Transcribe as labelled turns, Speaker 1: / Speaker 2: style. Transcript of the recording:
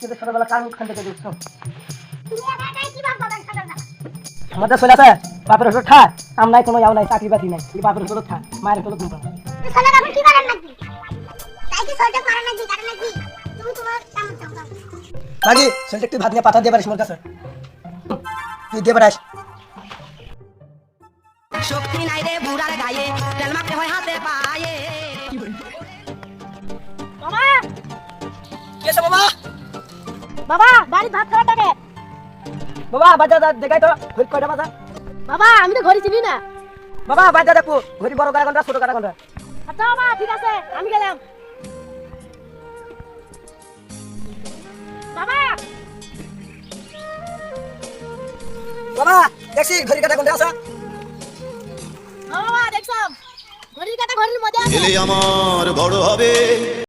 Speaker 1: আজকে তো সকালবেলা কান খান থেকে দিচ্ছ
Speaker 2: তুমি একাই কি ভাব বাবা সকালবেলা
Speaker 1: আমাদের ছেলে আছে বাপের ওষুধ খা আম নাই কোনো যাও নাই চাকরি বাকরি নাই এই বাপের ওষুধ খা মায়ের ওষুধ কিনতে
Speaker 2: তুই ছেলে এখন কি করেন নাকি তাই কি সহ্য করেন নাকি কারণ নাকি তুমি তোমার কাম চাও
Speaker 1: বাকি ছেলেটা একটু ভাত নিয়ে পাতা দিয়ে পারিস মোর কাছে তুই দিয়ে পারিস
Speaker 3: শক্তি নাই রে বুড়ার গায়ে তেল মাখতে হয় হাতে পায়ে
Speaker 2: বাবা
Speaker 1: কি আছে বাবা
Speaker 2: বাবা বাড়ি ভাত খাওয়া টাকে
Speaker 1: বাবা বাজার দেখাই তো ঘড়ি কয়টা বাজা
Speaker 2: বাবা আমি তো ঘরে চিনি না
Speaker 1: বাবা বাজার দেখো ঘড়ি বড় কাটা কোনটা ছোট কাটা কোনটা
Speaker 2: আচ্ছা বাবা ঠিক আছে আমি গেলাম বাবা
Speaker 1: বাবা দেখছি ঘড়ি কাটা কোনটা আছে
Speaker 2: বাবা দেখছাম ঘড়ির কাটা ঘড়ির মধ্যে আছে
Speaker 4: ছেলে আমার বড় হবে